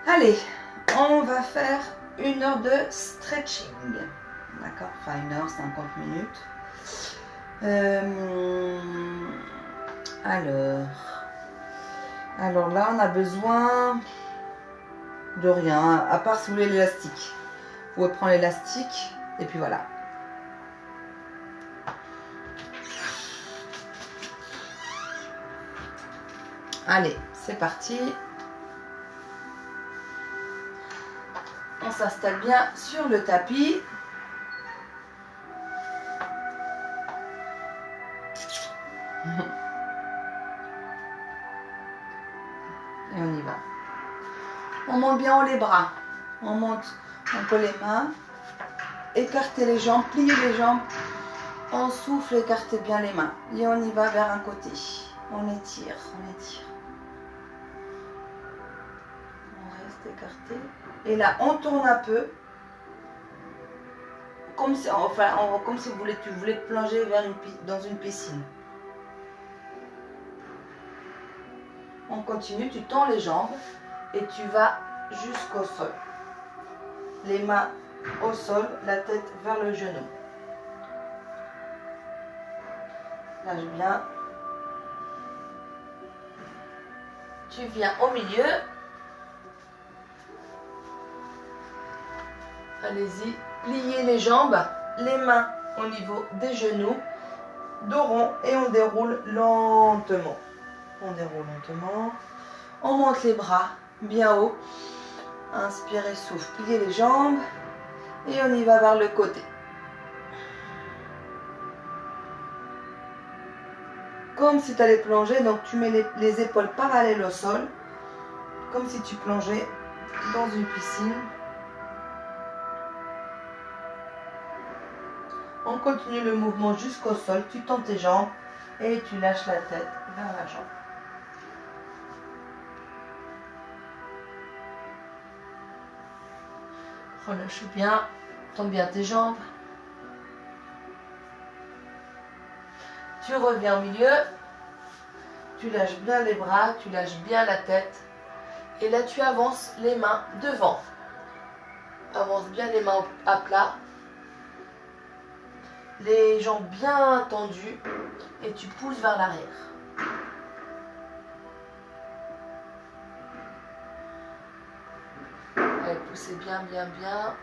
Allez, on va faire 1 heure de stretching. D'accord, enfin 1 heure, 50 minutes. Alors là, on a besoin de rien, à part si vous voulez l'élastique. Vous pouvez prendre l'élastique et puis voilà. Allez, c'est parti. On s'installe bien sur le tapis. Et on y va. On monte bien haut les bras. On monte un peu les mains. Écartez les jambes, pliez les jambes. On souffle, écartez bien les mains. Et on y va vers un côté. On étire, on étire. On reste écarté. Et là, on tourne un peu. Comme si, comme si tu voulais te plonger dans une piscine. On continue, tu tends les jambes et tu vas jusqu'au sol. Les mains au sol, la tête vers le genou. Lâche bien. Tu viens au milieu. Allez-y, pliez les jambes, les mains au niveau des genoux, dos rond et on déroule lentement. On déroule lentement. On monte les bras bien haut. Inspirez, souffle, pliez les jambes et on y va vers le côté. Comme si tu allais plonger, donc tu mets les épaules parallèles au sol, comme si tu plongeais dans une piscine. On continue le mouvement jusqu'au sol, tu tends tes jambes et tu lâches la tête vers la jambe. Relâche bien, tends bien tes jambes. Tu reviens au milieu, tu lâches bien les bras, tu lâches bien la tête. Et là tu avances les mains devant. Avance bien les mains à plat. Les jambes bien tendues et tu pousses vers l'arrière. Allez, poussez bien, bien, bien.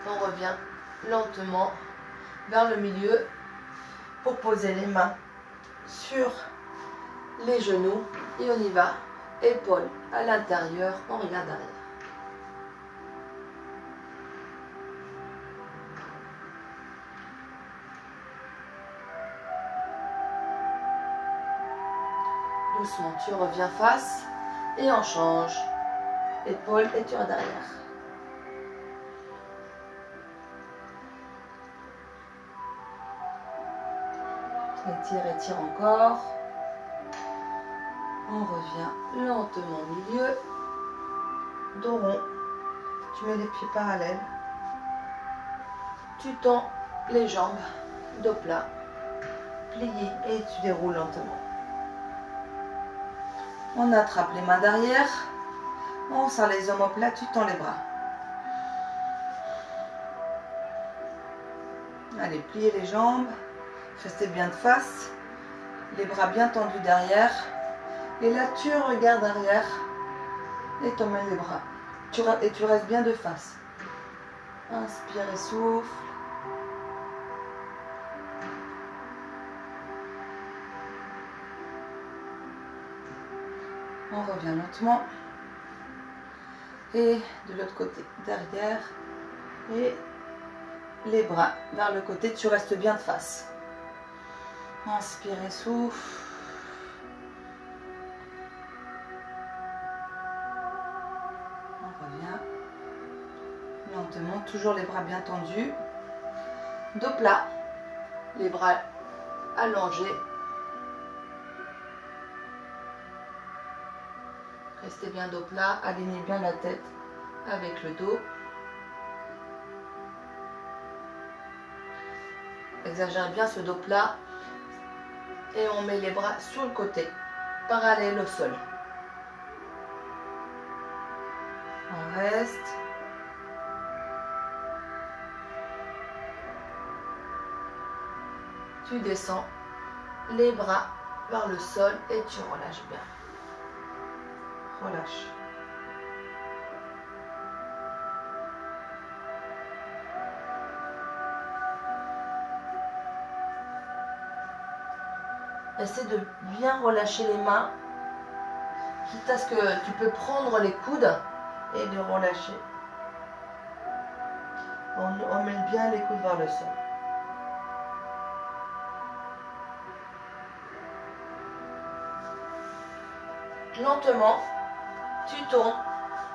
On revient lentement vers le milieu pour poser les mains sur les genoux et on y va, épaules à l'intérieur, on regarde derrière. Doucement, tu reviens face et on change. Épaules et tu reviens derrière. Étire, étire encore. On revient lentement au milieu. Dos rond. Tu mets les pieds parallèles. Tu tends les jambes. Dos plat. Plié et tu déroules lentement. On attrape les mains derrière. On serre les omoplates, tu tends les bras. Allez, pliez les jambes. Restez bien de face. Les bras bien tendus derrière. Et là, tu regardes derrière. Et tu emmènes les bras. Et tu restes bien de face. Inspire et souffle. On revient lentement. Et de l'autre côté, derrière. Et les bras vers le côté. Tu restes bien de face. Inspire et souffle. On revient lentement. Toujours les bras bien tendus. Dos plat. Les bras allongés. Restez bien dos plat, alignez bien la tête avec le dos. Exagérez bien ce dos plat. Et on met les bras sur le côté, parallèle au sol. On reste. Tu descends les bras vers le sol et tu relâches bien. Relâche. Essaie de bien relâcher les mains, quitte à ce que tu peux prendre les coudes et de relâcher. On emmène bien les coudes vers le sol. Lentement, tu tournes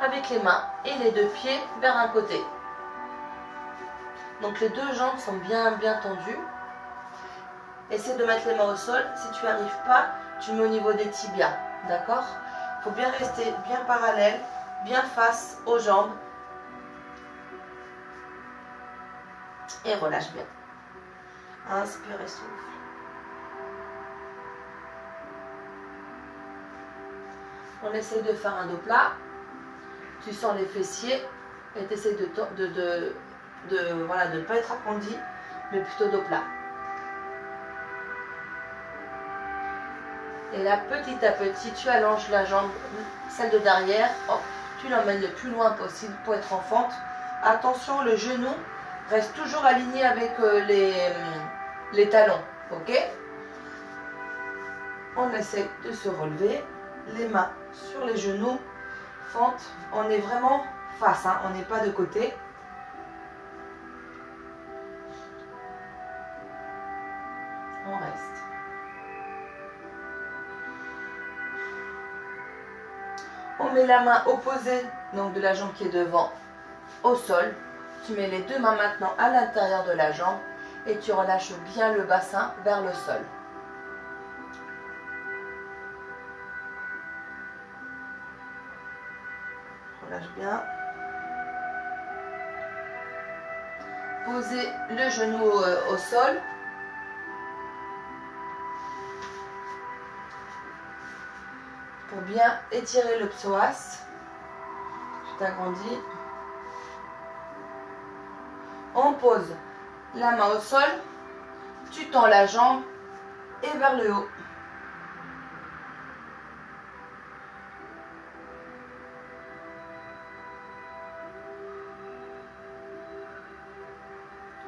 avec les mains et les deux pieds vers un côté. Donc les deux jambes sont bien tendues. Essaie de mettre les mains au sol. Si tu n'y arrives pas, tu mets au niveau des tibias. D'accord? Il faut bien rester bien parallèle, bien face aux jambes. Et relâche bien. Inspire et souffle. On essaie de faire un dos plat. Tu sens les fessiers et tu essaies voilà, de ne pas être arrondi, mais plutôt dos plat. Et là, petit à petit, tu allonges la jambe, celle de derrière. Hop, tu l'emmènes le plus loin possible pour être en fente. Attention, le genou reste toujours aligné avec les talons. Ok? On essaie de se relever. Les mains sur les genoux. Fente. On est vraiment face. Hein, on n'est pas de côté. On reste. On met la main opposée, donc de la jambe qui est devant, au sol. Tu mets les deux mains maintenant à l'intérieur de la jambe et tu relâches bien le bassin vers le sol. Relâche bien. Posez le genou au sol. Pour bien étirer le psoas. Tu t'agrandis. On pose la main au sol. Tu tends la jambe et vers le haut.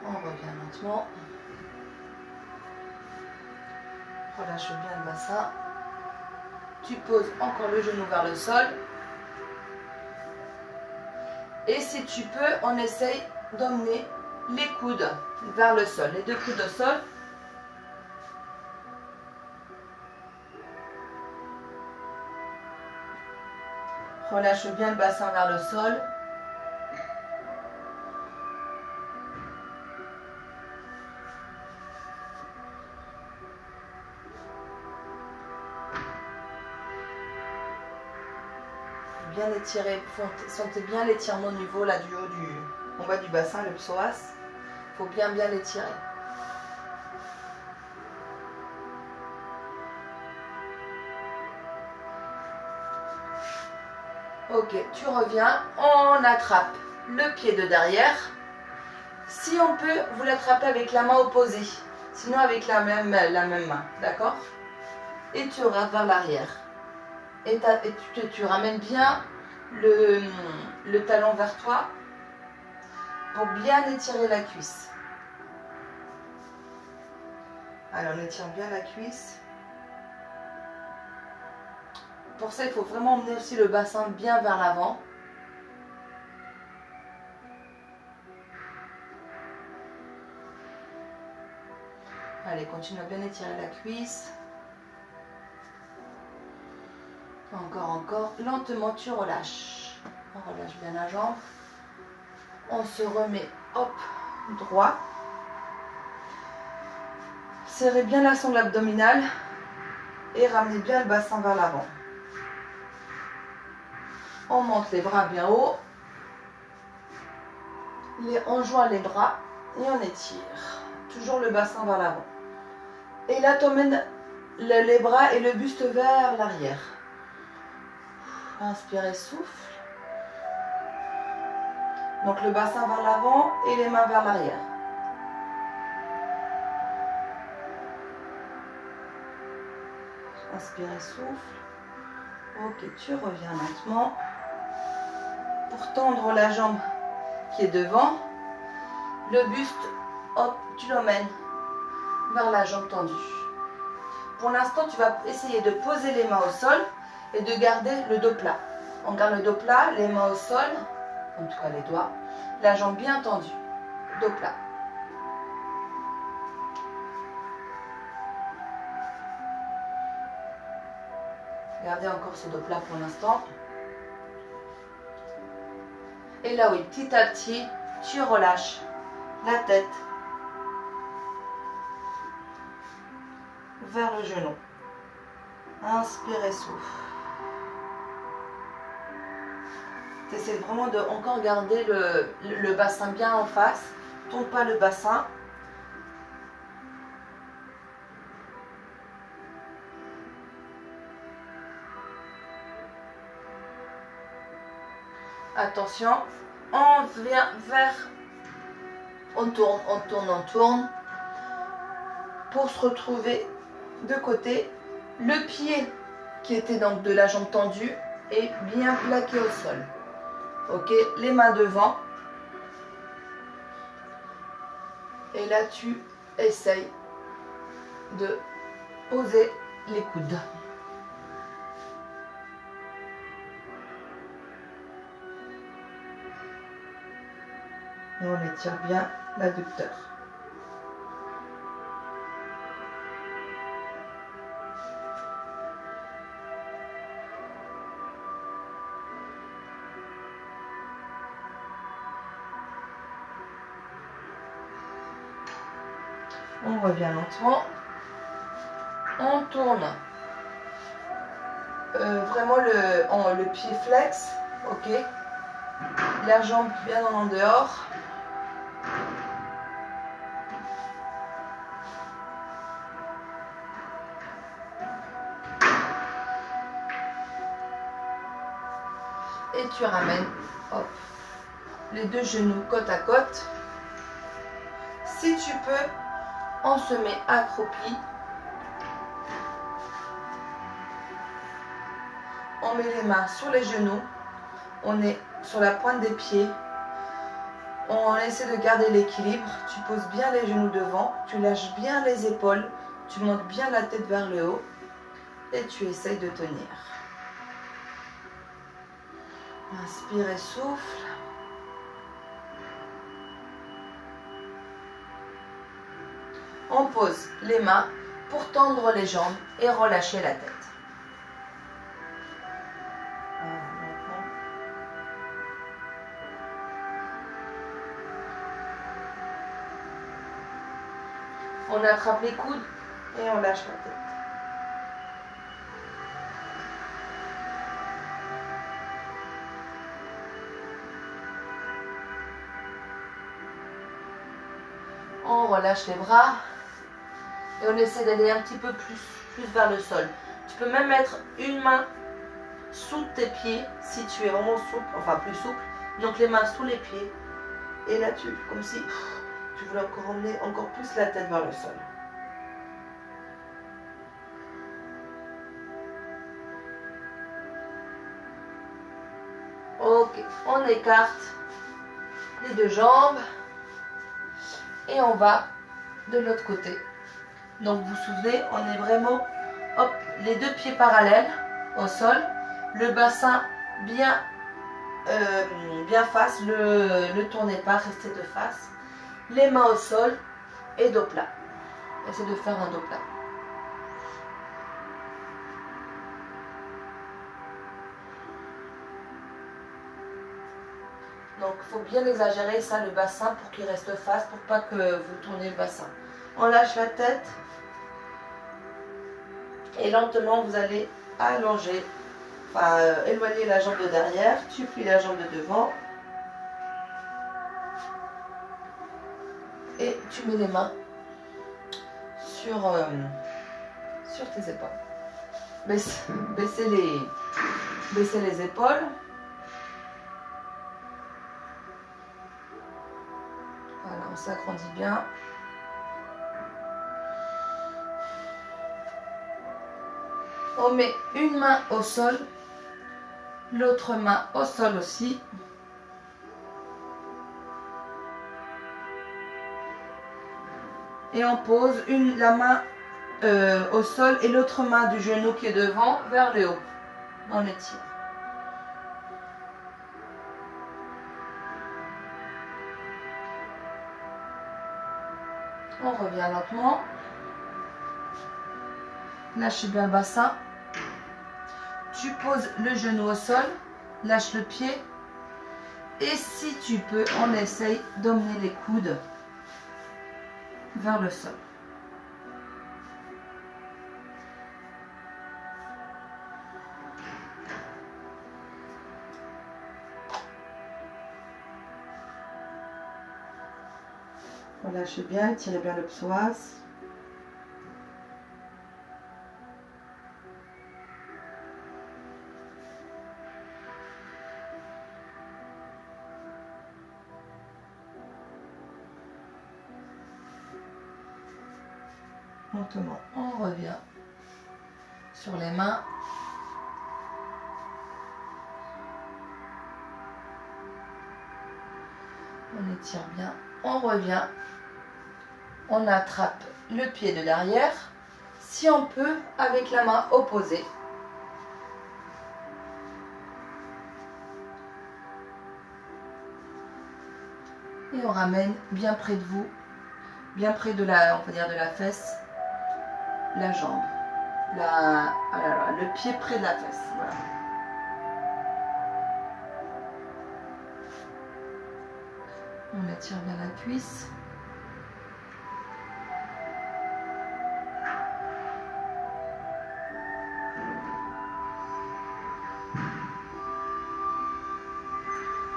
On revient lentement. Relâche bien le bassin. Tu poses encore le genou vers le sol. Et si tu peux, on essaye d'emmener les coudes vers le sol. Les deux coudes au sol. Relâche bien le bassin vers le sol. Bien étirer, sentez bien l'étirement au niveau là du haut en bas du bassin, le psoas. Il faut bien l'étirer. Ok, tu reviens, on attrape le pied de derrière. Si on peut, vous l'attrapez avec la main opposée, sinon avec la même main, d'accord? Et tu rates vers l'arrière. Et tu ramènes bien le talon vers toi pour bien étirer la cuisse. Alors on étire bien la cuisse. Pour ça, il faut vraiment emmener aussi le bassin bien vers l'avant. Allez, continue à bien étirer la cuisse. Encore. Lentement, tu relâches. On relâche bien la jambe. On se remet, hop, droit. Serrez bien la sangle abdominale et ramenez bien le bassin vers l'avant. On monte les bras bien haut. On joint les bras et on étire. toujours le bassin vers l'avant. Et là, tu emmènes les bras et le buste vers l'arrière. Inspirez, souffle. Donc le bassin vers l'avant et les mains vers l'arrière. Inspirez, souffle. Ok, tu reviens lentement. Pour tendre la jambe qui est devant, le buste, hop, tu l'emmènes vers la jambe tendue. Pour l'instant, tu vas essayer de poser les mains au sol et de garder le dos plat. On garde le dos plat, les mains au sol, en tout cas les doigts, la jambe bien tendue, dos plat. Gardez encore ce dos plat pour l'instant. Et là oui, petit à petit, tu relâches la tête vers le genou. Inspirez, souffle. Tu essaies vraiment de encore garder le bassin bien en face. Tourne pas le bassin. Attention, on vient vers, on tourne, on tourne, on tourne, pour se retrouver de côté. Le pied qui était donc de la jambe tendue est bien plaqué au sol. Ok, les mains devant. Et là, tu essayes de poser les coudes. Et on étire bien l'adducteur. On revient lentement. On tourne vraiment le pied flex. Ok. La jambe bien en dehors. Et tu ramènes hop, les deux genoux côte à côte. Si tu peux, on se met accroupi. On met les mains sur les genoux. On est sur la pointe des pieds. On essaie de garder l'équilibre. Tu poses bien les genoux devant. Tu lâches bien les épaules. Tu montes bien la tête vers le haut. Et tu essayes de tenir. Inspire et souffle. On pose les mains pour tendre les jambes et relâcher la tête. On attrape les coudes et on lâche la tête. On relâche les bras et on essaie d'aller un petit peu plus vers le sol. Tu peux même mettre une main sous tes pieds si tu es vraiment souple, enfin plus souple. Donc les mains sous les pieds. Et là, comme si tu voulais encore emmener encore plus la tête vers le sol. Ok, on écarte les deux jambes. Et on va de l'autre côté. Donc vous vous souvenez, on est vraiment, hop, les deux pieds parallèles au sol, le bassin bien face, ne tournez pas, restez de face, les mains au sol et dos plat. Essayez de faire un dos plat. Donc il faut bien exagérer ça, le bassin, pour qu'il reste face, pour pas que vous tournez le bassin. On lâche la tête et lentement vous allez allonger, enfin éloigner la jambe de derrière, tu plies la jambe de devant et tu mets les mains sur tes épaules. Baissez les épaules. Voilà, on s'agrandit bien. On met une main au sol, l'autre main au sol aussi. Et on pose la main au sol et l'autre main du genou qui est devant vers le haut. On étire. On revient lentement. Lâchez bien le bassin. Tu poses le genou au sol, lâche le pied. Et si tu peux, on essaye d'emmener les coudes vers le sol. Relâchez bien, tirez bien le psoas. Lentement, on revient sur les mains. On étire bien, on revient. On attrape le pied de derrière, si on peut, avec la main opposée. Et on ramène bien près de vous, bien près de la, on va dire de la fesse, la jambe, le pied près de la fesse. Voilà. On étire bien la cuisse.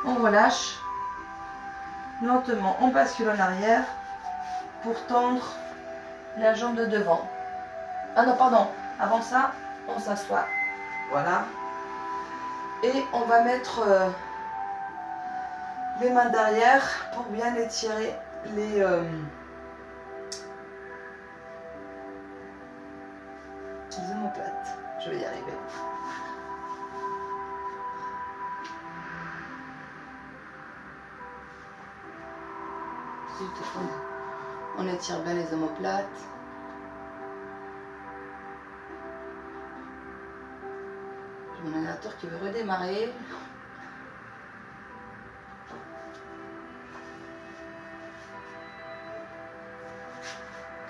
On relâche. Lentement, on bascule en arrière pour tendre la jambe de devant. Ah non, pardon. Avant ça, on s'assoit. Voilà. Et on va mettre les mains derrière pour bien étirer les omoplates. Je vais y arriver. On étire bien les omoplates. J'ai mon ordinateur qui veut redémarrer.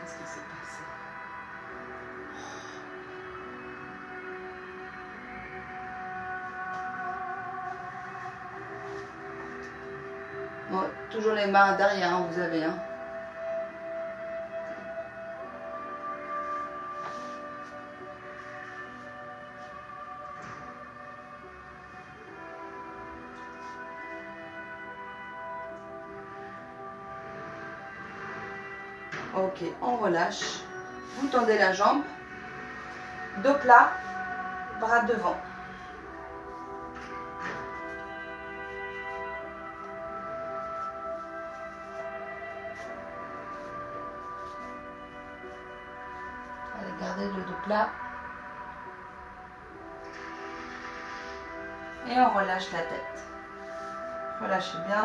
Qu'est-ce qui s'est passé? Bon, toujours les mains derrière, hein, vous avez. Hein. Ok, on relâche. Vous tendez la jambe. Dos plat, bras devant. Allez, gardez le dos plat. Et on relâche la tête. Relâchez bien.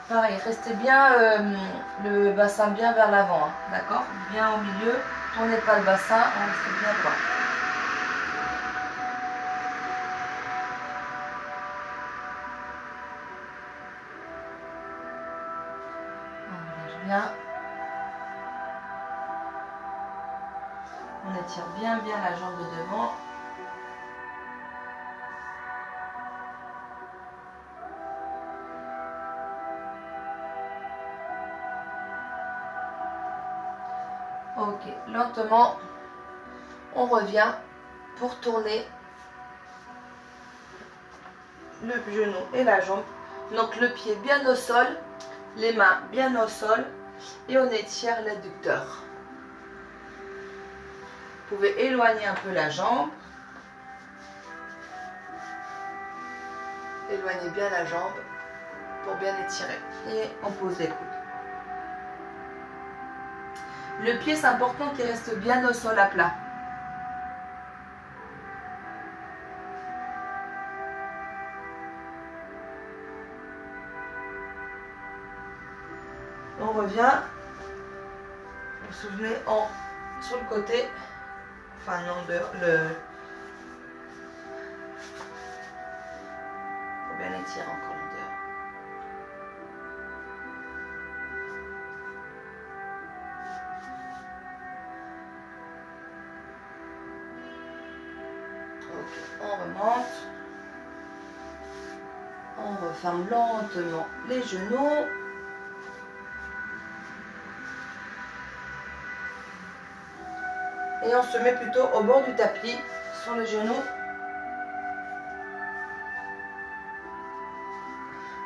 Pareil, restez bien le bassin bien vers l'avant, hein, d'accord? Bien au milieu, tournez pas le bassin, on reste bien droit. On relâche bien. On étire bien la jambe de devant. Ok, lentement, on revient pour tourner le genou et la jambe. Donc le pied bien au sol, les mains bien au sol et on étire l'adducteur. Vous pouvez éloigner un peu la jambe. Éloignez bien la jambe pour bien étirer. Et on pose les coudes. Le pied, c'est important qu'il reste bien au sol à plat. On revient. Vous vous souvenez, sur le côté. Enfin non, faut bien étirer encore l'endroit. Ok, on remonte. On referme lentement les genoux. Et on se met plutôt au bord du tapis, sur les genoux.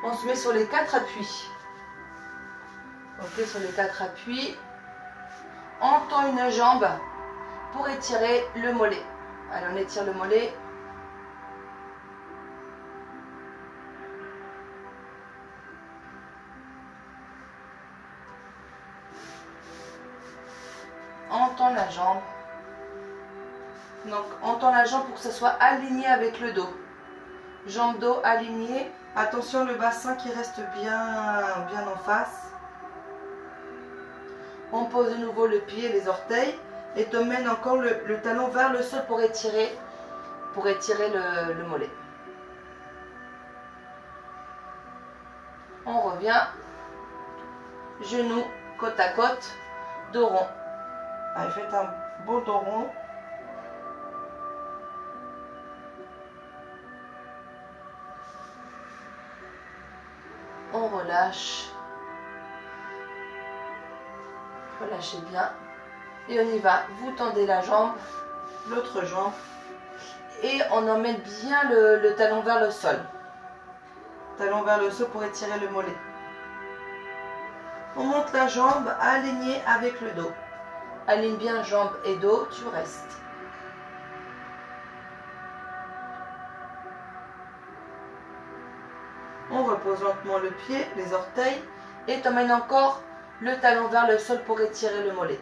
On se met sur les 4 appuis. Ok, sur les 4 appuis. On tend une jambe pour étirer le mollet. Allez, on étire le mollet. On tend la jambe. Donc, on tend la jambe pour que ce soit aligné avec le dos. Jambe, dos aligné. Attention, le bassin qui reste bien en face. On pose de nouveau le pied et les orteils. Et on mène encore le talon vers le sol pour étirer le mollet. On revient. Genoux côte à côte. Dos rond. Allez, faites un beau dos rond. On relâche. Relâchez bien. Et on y va. Vous tendez la jambe, l'autre jambe. Et on emmène bien le talon vers le sol. Talon vers le sol pour étirer le mollet. On monte la jambe alignée avec le dos. Aligne bien jambe et dos, tu restes. On repose lentement le pied, les orteils. Et tu emmènes encore le talon vers le sol pour étirer le mollet.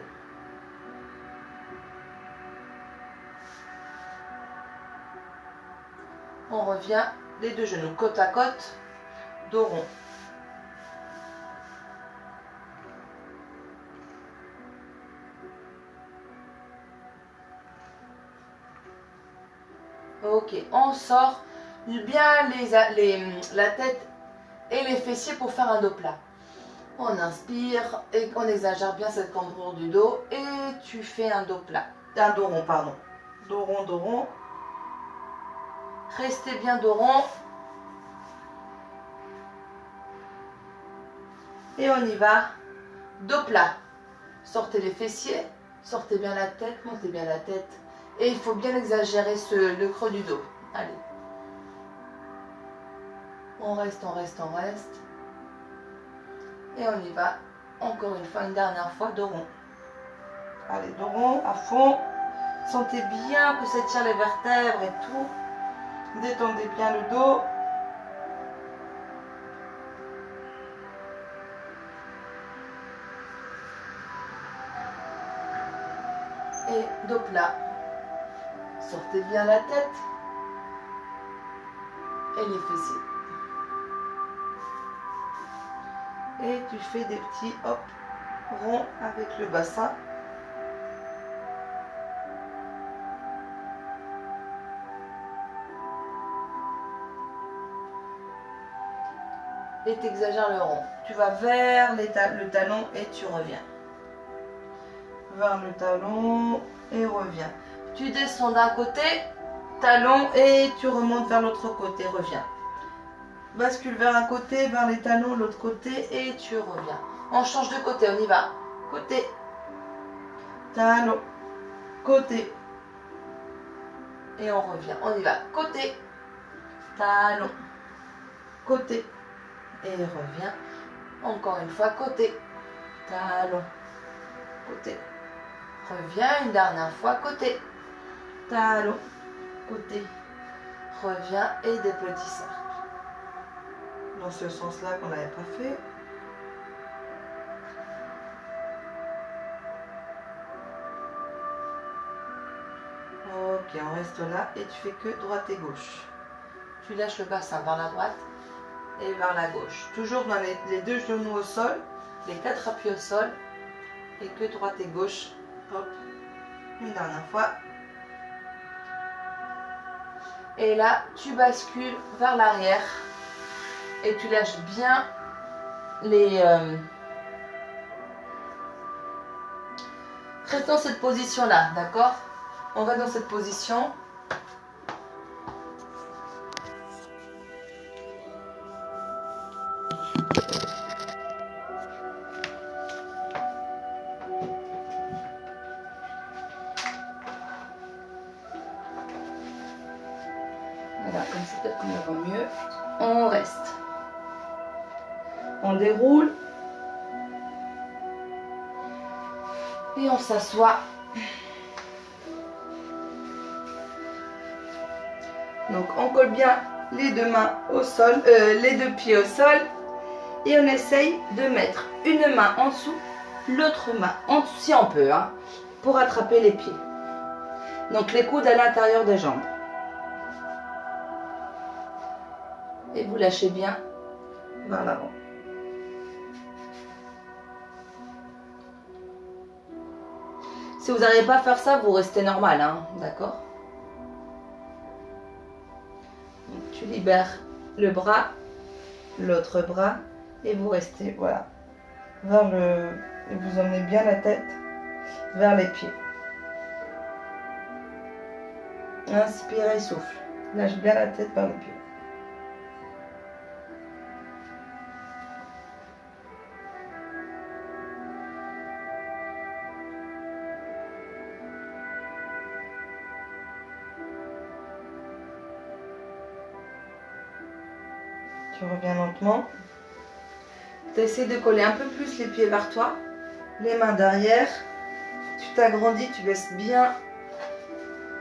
On revient, les deux genoux côte à côte, dos rond. Ok, on sort bien la tête et les fessiers pour faire un dos plat. On inspire et on exagère bien cette cambrure du dos et tu fais un dos plat. Un dos rond, pardon. Dos rond, dos rond. Restez bien dos rond. Et on y va. Dos plat. Sortez les fessiers, sortez bien la tête, montez bien la tête. Et il faut bien exagérer le creux du dos. Allez. On reste, on reste, on reste. Et on y va. Encore une fois, une dernière fois, dos rond. Allez, dos rond, à fond. Sentez bien que ça tire les vertèbres et tout. Détendez bien le dos. Et dos plat. Sortez bien la tête et les fessiers. Et tu fais des petits hop ronds avec le bassin. Et tu exagères le rond. Tu vas vers le talon et tu reviens. Vers le talon et reviens. Tu descends d'un côté, talon et tu remontes vers l'autre côté, reviens. Bascule vers un côté, vers les talons, l'autre côté et tu reviens. On change de côté, on y va. Côté, talon, côté. Et on revient, on y va. Côté, talon, côté. Et reviens. Encore une fois, côté. Talon. Côté. Reviens une dernière fois, côté. Talon. Côté. Reviens et des petits cercles. Dans ce sens-là qu'on n'avait pas fait. Ok, on reste là et tu fais que droite et gauche. Tu lâches le bassin vers la droite et vers la gauche. Toujours dans les deux genoux au sol, les quatre appuis au sol et que droite et gauche. Hop, une dernière fois. Et là, tu bascules vers l'arrière et tu lâches bien les... Reste dans cette position-là, d'accord? On va dans cette position. Voilà, comme c'est peut-être qu'on le voit mieux. On reste. On déroule. Et on s'assoit. Donc on colle bien les deux mains au sol, les deux pieds au sol. Et on essaye de mettre une main en dessous, l'autre main en dessous, si on peut, hein, pour attraper les pieds. Donc les coudes à l'intérieur des jambes. Et vous lâchez bien vers l'avant. Si vous n'arrivez pas à faire ça, vous restez normal, hein, d'accord? Tu libères le bras, l'autre bras, et vous restez, voilà, vers le... Et vous emmenez bien la tête vers les pieds. Inspirez, souffle. Lâche bien la tête vers les pieds. Tu reviens lentement. Tu essaies de coller un peu plus les pieds vers toi. Les mains derrière. Tu t'agrandis, tu baisses bien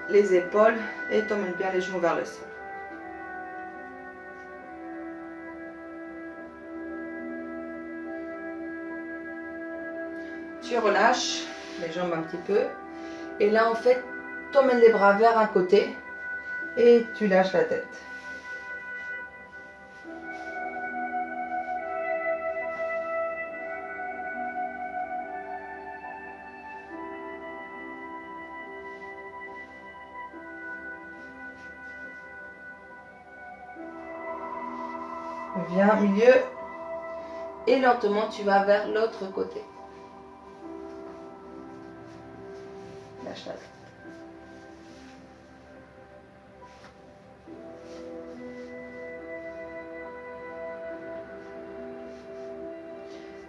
les épaules et tu emmènes bien les genoux vers le sol. Tu relâches les jambes un petit peu. Et là, en fait, tu emmènes les bras vers un côté et tu lâches la tête. Viens au milieu et lentement tu vas vers l'autre côté. Lâche la tête.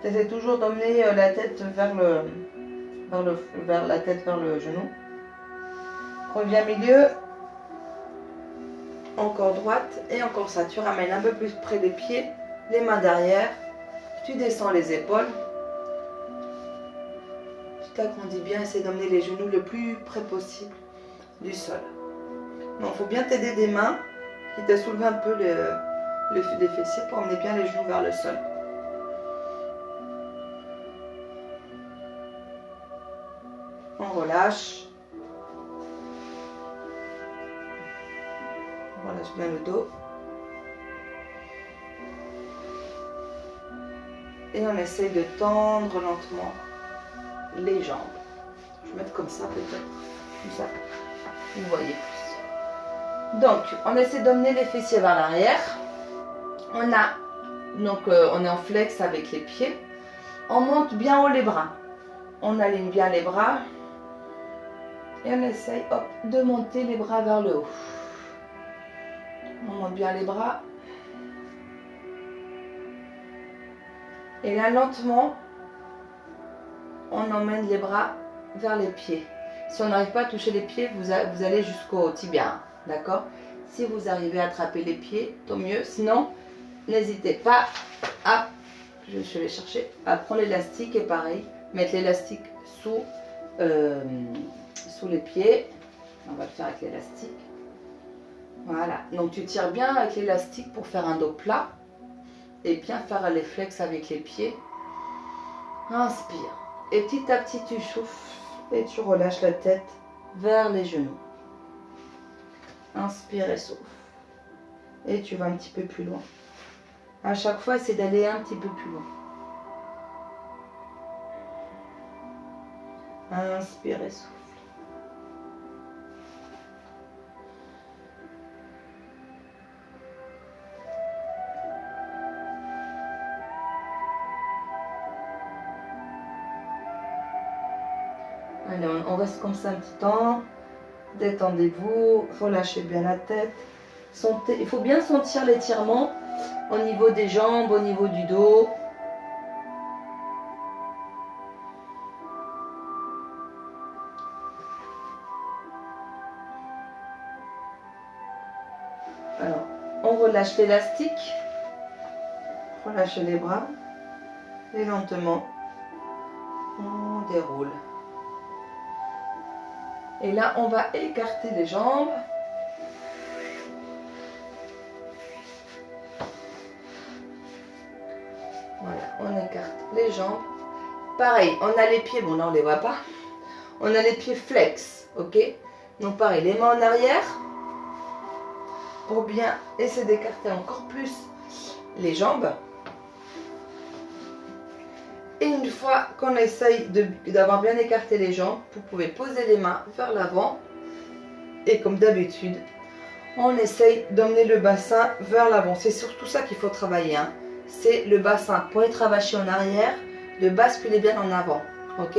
Tu essaies toujours d'emmener la tête vers le genou. Reviens au milieu. Encore droite et encore ça. Tu ramènes un peu plus près des pieds, les mains derrière. Tu descends les épaules. Tu t'agrandis bien, essaie d'emmener les genoux le plus près possible du sol. Donc il faut bien t'aider des mains qui te soulèvent un peu les fessiers pour emmener bien les genoux vers le sol. On relâche. On relâche bien le dos. Et on essaye de tendre lentement les jambes. Je vais mettre comme ça peut-être. Comme ça. Vous voyez plus. Donc, on essaie d'emmener les fessiers vers l'arrière. On est en flex avec les pieds. On monte bien haut les bras. On aligne bien les bras. Et on essaye, hop, de monter les bras vers le haut. On monte bien les bras. Et là, lentement, on emmène les bras vers les pieds. Si on n'arrive pas à toucher les pieds, vous allez jusqu'au tibia, d'accord? Si vous arrivez à attraper les pieds, tant mieux. Sinon, n'hésitez pas à, je vais chercher, à prendre l'élastique et pareil, mettre l'élastique sous les pieds. On va le faire avec l'élastique. Voilà, donc tu tires bien avec l'élastique pour faire un dos plat et bien faire les flex avec les pieds. Inspire et petit à petit tu souffles et tu relâches la tête vers les genoux. Inspire et souffle. Et tu vas un petit peu plus loin. À chaque fois, c'est d'aller un petit peu plus loin. Inspire et souffle. Allez, on reste comme ça un petit temps. Détendez-vous, relâchez bien la tête. Il faut bien sentir l'étirement au niveau des jambes, au niveau du dos. Alors, on relâche l'élastique. Relâchez les bras. Et lentement, on déroule. Et là, on va écarter les jambes. Voilà, on écarte les jambes. Pareil, on a les pieds, bon là on ne les voit pas. On a les pieds flex, ok? Donc pareil, les mains en arrière. Pour bien essayer d'écarter encore plus les jambes. Et une fois qu'on essaye d'avoir bien écarté les jambes, vous pouvez poser les mains vers l'avant. Et comme d'habitude, on essaye d'emmener le bassin vers l'avant. C'est surtout ça qu'il faut travailler. Hein. C'est le bassin pour être avaché en arrière, de basculer bien en avant. Ok?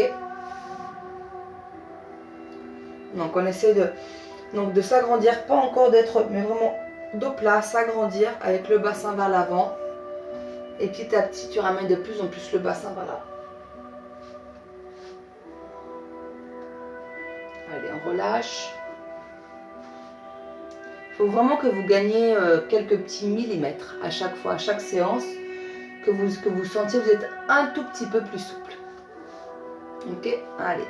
Donc on essaie de s'agrandir, pas encore d'être, mais vraiment dos plat, s'agrandir avec le bassin vers l'avant. Et petit à petit, tu ramènes de plus en plus le bassin vers l'avant. Allez, on relâche. Il faut vraiment que vous gagniez quelques petits millimètres à chaque fois, à chaque séance, que vous sentiez que vous êtes un tout petit peu plus souple. Ok? Allez.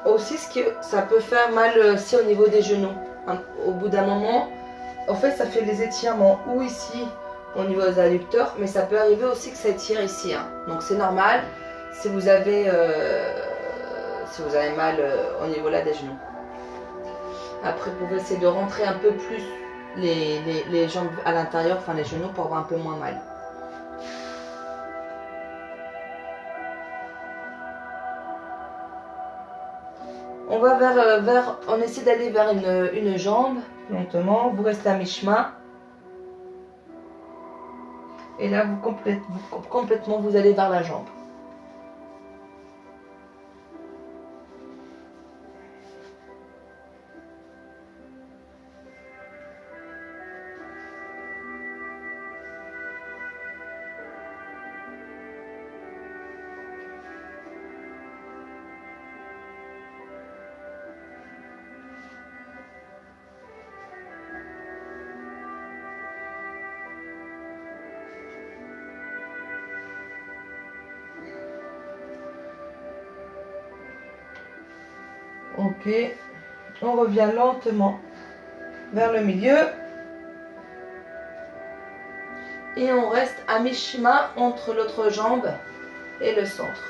Aussi, ça peut faire mal aussi au niveau des genoux. Hein, au bout d'un moment, en fait, ça fait des étirements ou ici, au niveau des adducteurs, mais ça peut arriver aussi que ça tire ici. Hein. Donc c'est normal si vous avez mal au niveau là des genoux. Après, vous pouvez essayer de rentrer un peu plus les jambes à l'intérieur, enfin les genoux, pour avoir un peu moins mal. On va on essaie d'aller vers une jambe, lentement, vous restez à mi-chemin. Et là, complètement, vous allez vers la jambe. Ok, on revient lentement vers le milieu et on reste à mi-chemin entre l'autre jambe et le centre.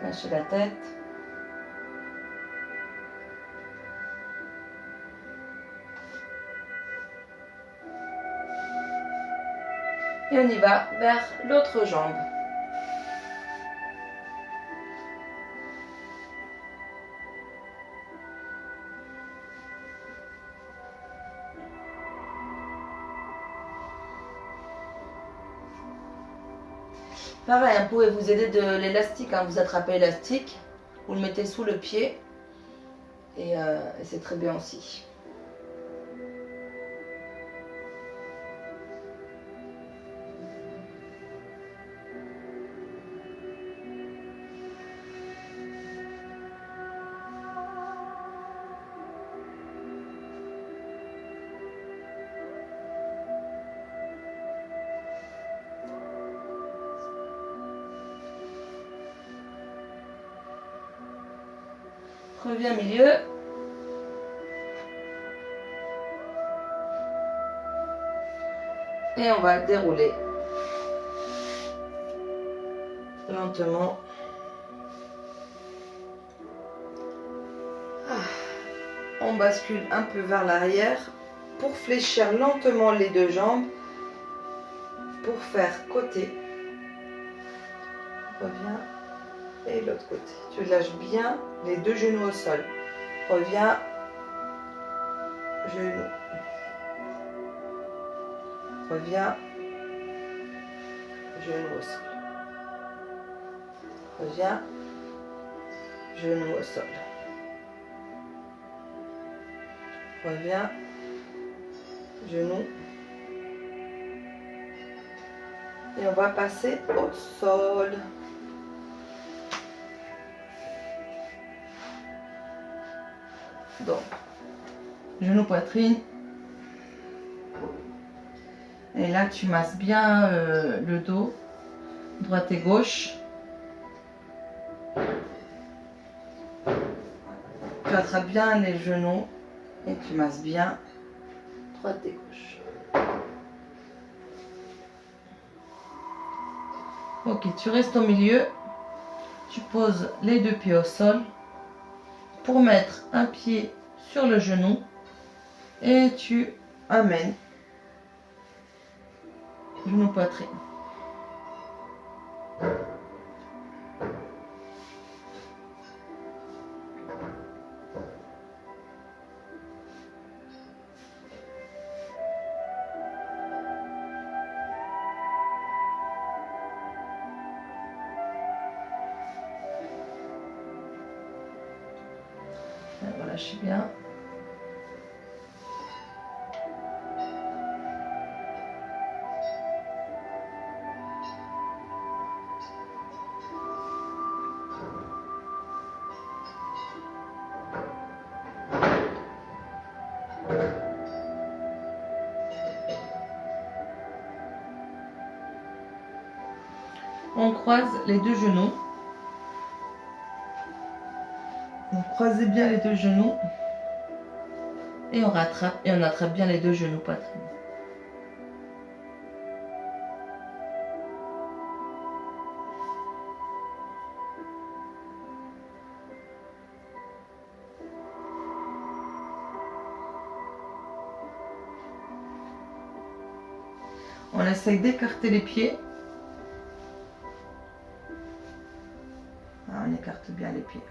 Lâchez la tête. Et on y va vers l'autre jambe. Pareil, vous pouvez vous aider de l'élastique, hein. Vous attrapez l'élastique, vous le mettez sous le pied et c'est très bien aussi. Reviens au milieu. Et on va dérouler lentement. On bascule un peu vers l'arrière pour fléchir lentement les deux jambes pour faire côté. Reviens. Et l'autre côté. Tu lâches bien les deux genoux au sol. Reviens. Genoux. Reviens. Genoux au sol. Reviens. Genoux au sol. Reviens. Genoux. Et on va passer au sol. Donc, genou, poitrine. Et là, tu masses bien le dos, droite et gauche. Tu attrapes bien les genoux et tu masses bien droite et gauche. Ok, tu restes au milieu. Tu poses les deux pieds au sol pour mettre un pied sur le genou et tu amènes genou poitrine. Relâchez bien. On croise les deux genoux. Donc croisez bien les deux genoux. Et on rattrape et on attrape bien les deux genoux poitrine. On essaye d'écarter les pieds. On écarte bien les pieds.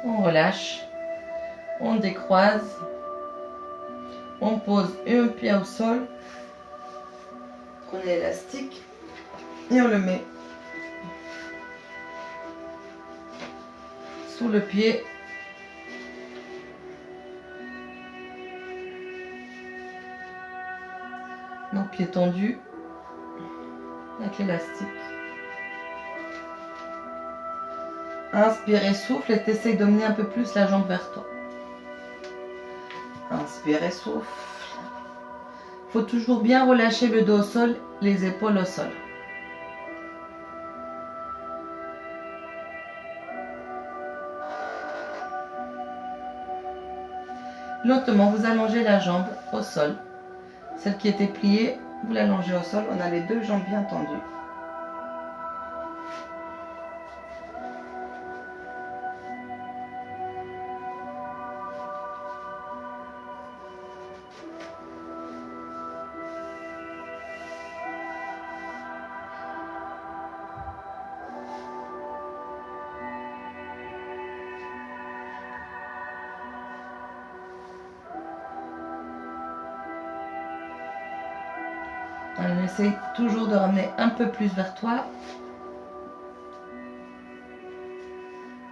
On relâche, on décroise, on pose un pied au sol, prenez l'élastique et on le met sous le pied. Donc pied tendu avec l'élastique. Inspire et souffle et t'essayes d'emmener un peu plus la jambe vers toi. Inspire et souffle. Il faut toujours bien relâcher le dos au sol, les épaules au sol. Lentement, vous allongez la jambe au sol. Celle qui était pliée, vous l'allongez au sol. On a les deux jambes bien tendues. Allez, essaye toujours de ramener un peu plus vers toi.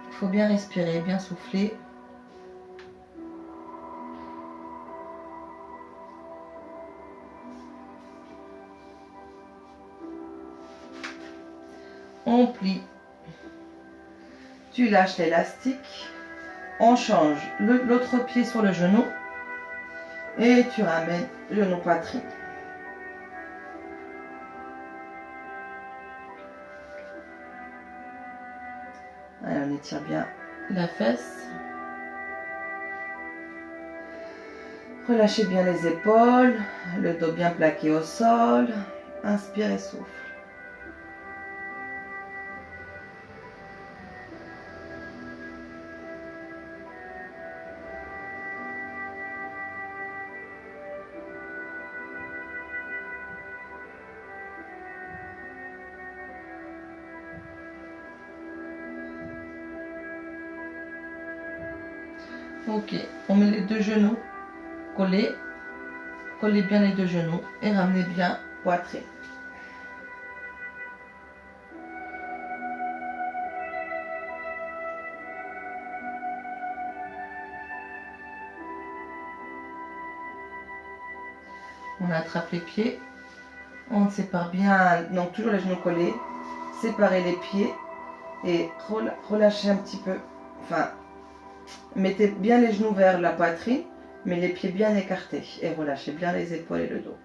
Il faut bien respirer, bien souffler. On plie. Tu lâches l'élastique. On change l'autre pied sur le genou. Et tu ramènes le genou poitrine. Allez, on étire bien la fesse. Relâchez bien les épaules, le dos bien plaqué au sol. Inspire et souffle. Ok, on met les deux genoux collés. Collez bien les deux genoux et ramenez bien poitrine. On attrape les pieds. On sépare bien, donc toujours les genoux collés. Séparez les pieds et relâchez un petit peu. Enfin, mettez bien les genoux vers la poitrine, mais les pieds bien écartés. Et relâchez bien les épaules et le dos.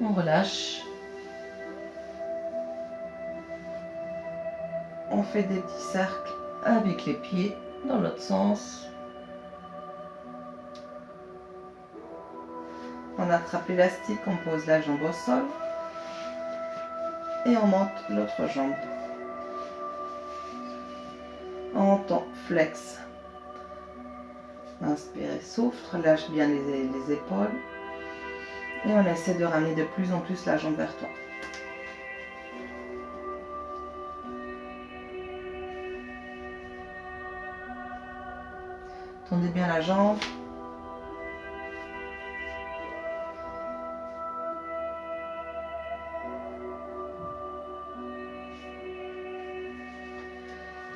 On relâche. On fait des petits cercles avec les pieds dans l'autre sens. On attrape l'élastique, on pose la jambe au sol et on monte l'autre jambe. On tend flex. Inspire et souffle, relâche bien les épaules et on essaie de ramener de plus en plus la jambe vers toi. Tendez bien la jambe.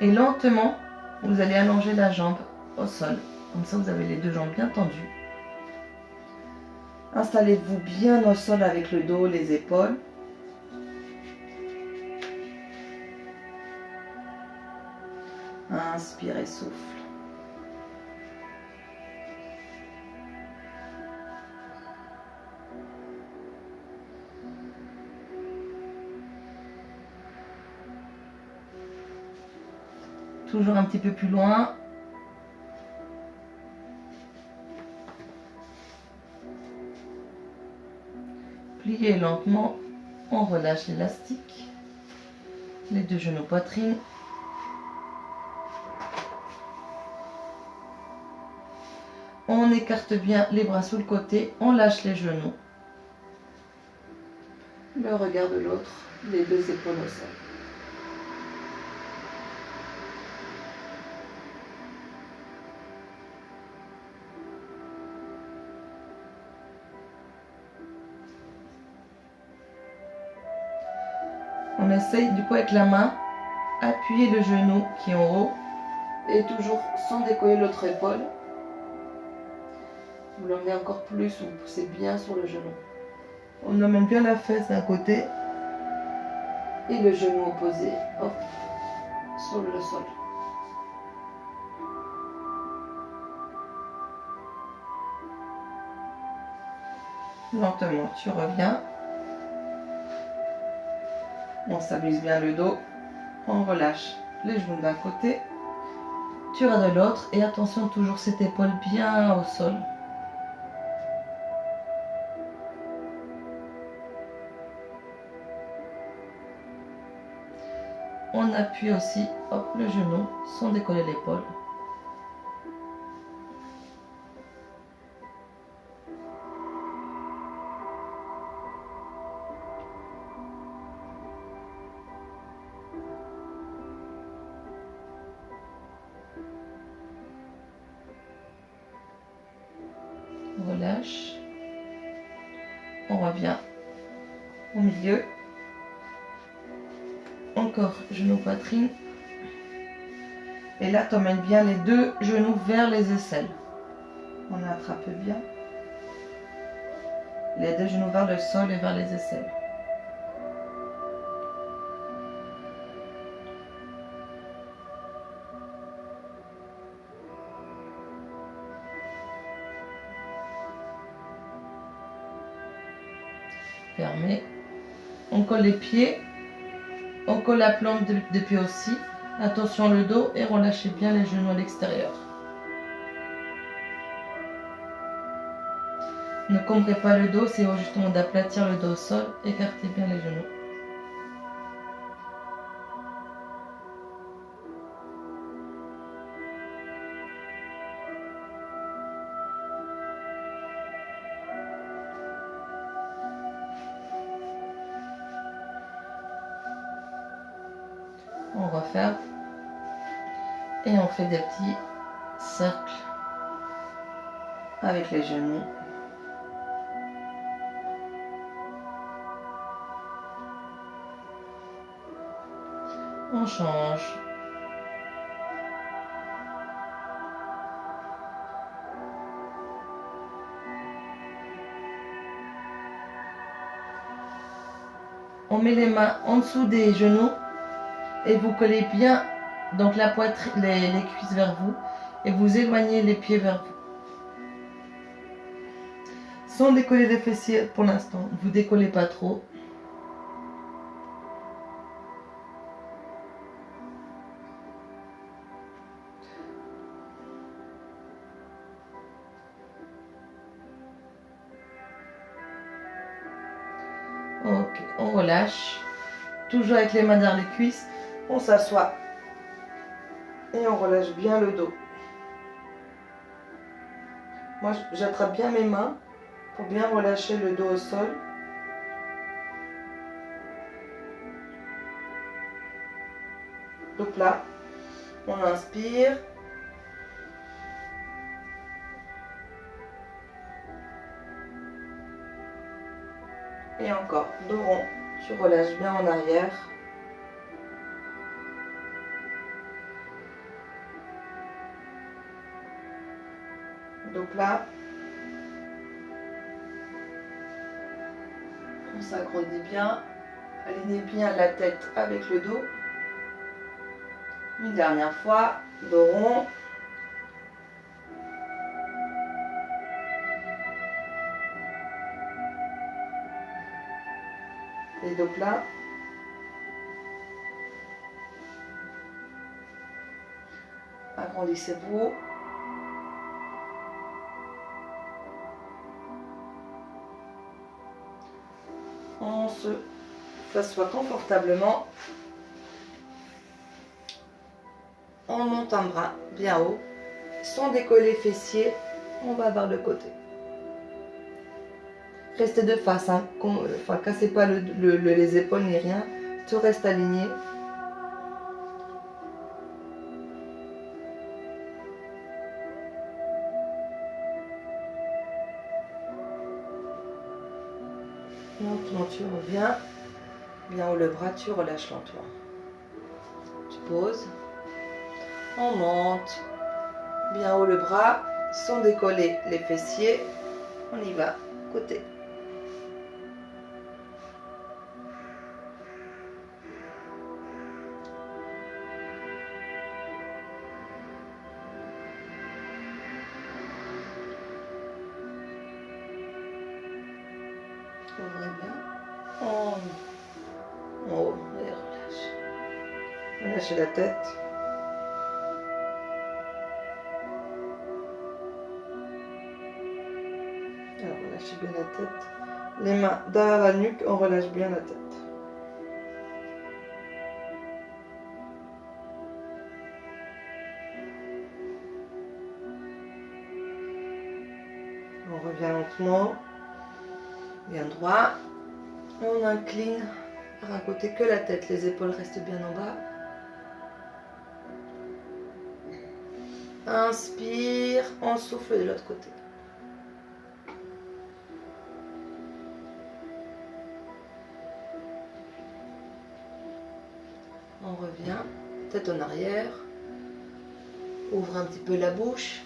Et lentement, vous allez allonger la jambe au sol. Comme ça, vous avez les deux jambes bien tendues. Installez-vous bien au sol avec le dos, les épaules. Inspire et souffle. Toujours un petit peu plus loin. Pliez lentement. On relâche l'élastique. Les deux genoux poitrine. On écarte bien les bras sous le côté. On lâche les genoux. Le regard de l'autre. Les deux épaules au sol. On essaye du coup avec la main, appuyer le genou qui est en haut et toujours sans décoller l'autre épaule. Vous l'emmenez encore plus, vous poussez bien sur le genou. On emmène bien la fesse d'un côté et le genou opposé, hop, sur le sol. Lentement, tu reviens. On stabilise bien le dos. On relâche les genoux d'un côté. Tu vas de l'autre. Et attention, toujours cette épaule bien au sol. On appuie aussi hop, le genou sans décoller l'épaule. relâche. On revient au milieu. Encore genou poitrine. Et là, tu emmènes bien les deux genoux vers les aisselles. On attrape bien. Les deux genoux vers le sol et vers les aisselles. Fermé. On colle les pieds. On colle la plante des pieds aussi. Attention le dos et relâchez bien les genoux à l'extérieur. Ne cambrez pas le dos, c'est justement d'aplatir le dos au sol. Écartez bien les genoux. On referme et on fait des petits cercles avec les genoux. On change. On met les mains en dessous des genoux et vous collez bien donc la poitrine, les cuisses vers vous et vous éloignez les pieds vers vous. Sans décoller les fessiers pour l'instant, vous décollez pas trop. Ok, on relâche. Toujours avec les mains derrière les cuisses. On s'assoit. Et on relâche bien le dos. Moi, j'attrape bien mes mains pour bien relâcher le dos au sol. Donc là, on inspire. Et encore, dos rond. Tu relâches bien en arrière. Donc là, on s'agrandit bien. Alignez bien la tête avec le dos. Une dernière fois, dos rond. Et donc là, agrandissez-vous. On se s'assoit confortablement. On monte un bras bien haut. Sans décoller fessiers, on va vers le côté. Restez de face, hein. Enfin, cassez pas les épaules ni rien. Tout reste aligné. Lentement, tu reviens. Bien haut le bras, tu relâches lentement. Tu poses. On monte. Bien haut le bras, sans décoller les fessiers. On y va, côté. Ouvrez bien. En haut, et relâche. Relâchez la tête. Alors, relâchez bien la tête. Les mains derrière la nuque, on relâche bien la tête. On revient lentement. Bien droit. On incline par un côté que la tête. Les épaules restent bien en bas. Inspire, on souffle de l'autre côté. tête en arrière. Ouvre un petit peu la bouche.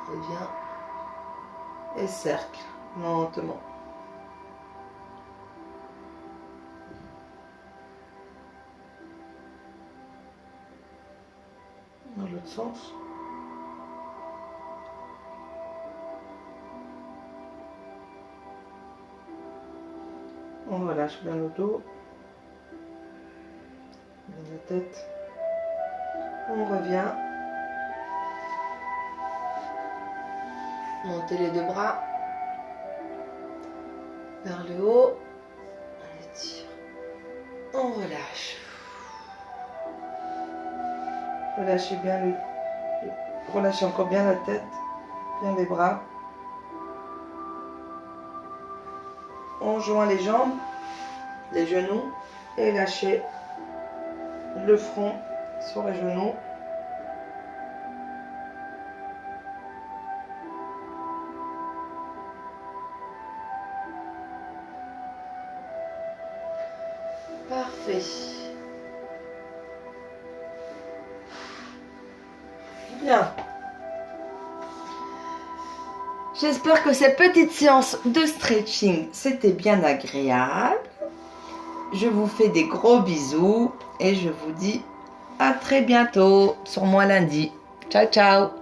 Reviens. Et cercle, lentement. Dans l'autre sens. On relâche bien le dos, bien la tête. On revient. Montez les deux bras vers le haut. On étire. On relâche. Relâchez bien relâchez encore bien la tête, bien les bras. On joint les jambes, les genoux et lâchez le front sur les genoux. Parfait. Bien. J'espère que cette petite séance de stretching, c'était bien agréable. Je vous fais des gros bisous et je vous dis à très bientôt, sûrement lundi. Ciao, ciao.